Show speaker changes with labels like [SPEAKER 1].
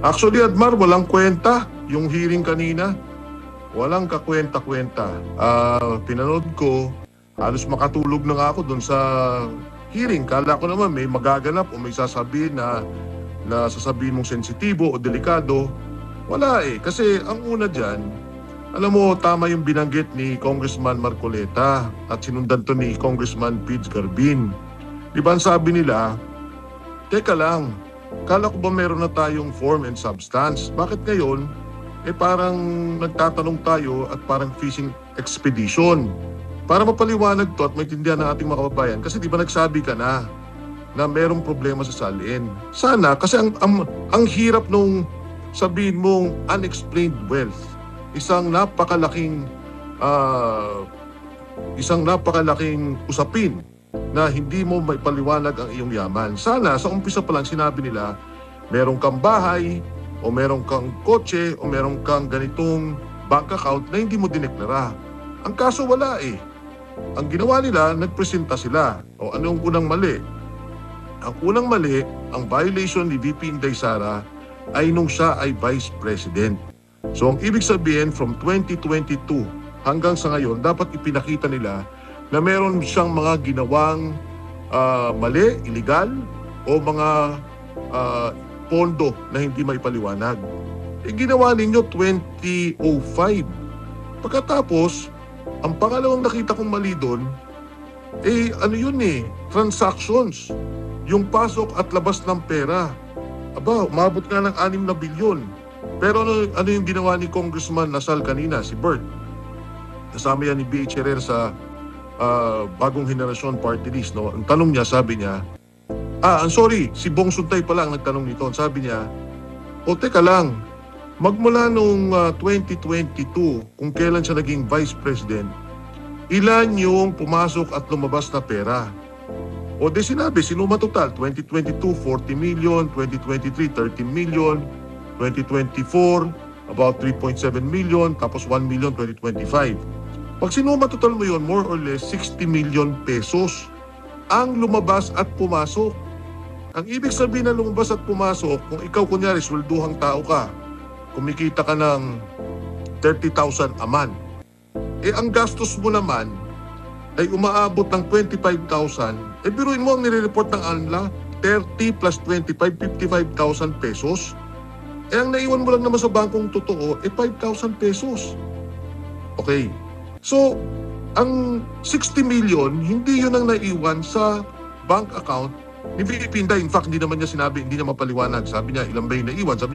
[SPEAKER 1] Actually, Admar, walang kwenta yung hearing kanina. Walang kakwenta-kwenta. Pinanood ko, halos makatulog na nga ako doon sa hearing. Kala ko naman may magaganap o may sasabihin na sasabihin mong sensitibo o delikado. Wala eh. Kasi ang una dyan, alam mo, tama yung binanggit ni Congressman Marcoleta at sinundan to ni Congressman Pidge Garbin. Di ba ang sabi nila, teka lang, kala ko ba meron na tayong form and substance? Bakit ngayon, parang nagtatanong tayo at parang fishing expedition? Para mapaliwanag to at maintindihan ng ating mga kababayan, kasi di ba nagsabi ka na merong problema sa salin? Sana, kasi ang hirap nung sabihin mong unexplained wealth. Isang napakalaking usapin na hindi mo may paliwanag ang iyong yaman. Sana sa umpisa pa lang sinabi nila, meron kang bahay o meron kang kotse o meron kang ganitong bank account na hindi mo dineklara. Ang kaso wala eh. Ang ginawa nila, nagpresenta sila. O ano ang unang mali? Ang unang mali, ang violation ni VP Inday Sara ay nung siya ay Vice President. So ang ibig sabihin from 2022 hanggang sa ngayon, dapat ipinakita nila na meron siyang mga ginawang mali, illegal o mga pondo na hindi maipaliwanag. Ginawa ninyo 2005. Pagkatapos, ang pangalawang nakita kong mali doon, transactions. Yung pasok at labas ng pera. Aba, umabot nga ng 6 na bilyon. Pero ano yung ginawa ni Congressman Nasal kanina, si Bert? Kasama yan ni B.H. Herrera sa Bagong Henerasyon Party List. No? Ang tanong niya, sabi niya, si Bong Suntay pala ang nagtanong nito. Sabi niya, teka lang, magmula nung 2022, kung kailan siya naging Vice President, ilan yung pumasok at lumabas na pera? O di sinabi, sinuma total, 2022, 40 million, 2023, 13 million, 2024, about 3.7 million, tapos 1 million 2025. Pag sinuma total mo yun, more or less 60 million pesos ang lumabas at pumasok. Ang ibig sabihin na lumabas at pumasok, kung ikaw kunyari, swelduhang tao ka, kumikita ka ng 30,000 a month, ang gastos mo naman ay umaabot ng 25,000, biruin mo ang nire-report ng ANLA, 30 plus 25, 55,000 pesos. Ang naiwan mo lang naman sa bangkong totoo, 5,000 pesos. Okay. So, ang 60 million, hindi yun ang naiwan sa bank account ni VP Inday. In fact, hindi naman niya sinabi, hindi niya mapaliwanag. Sabi niya, ilan ba yung naiwan? Sabi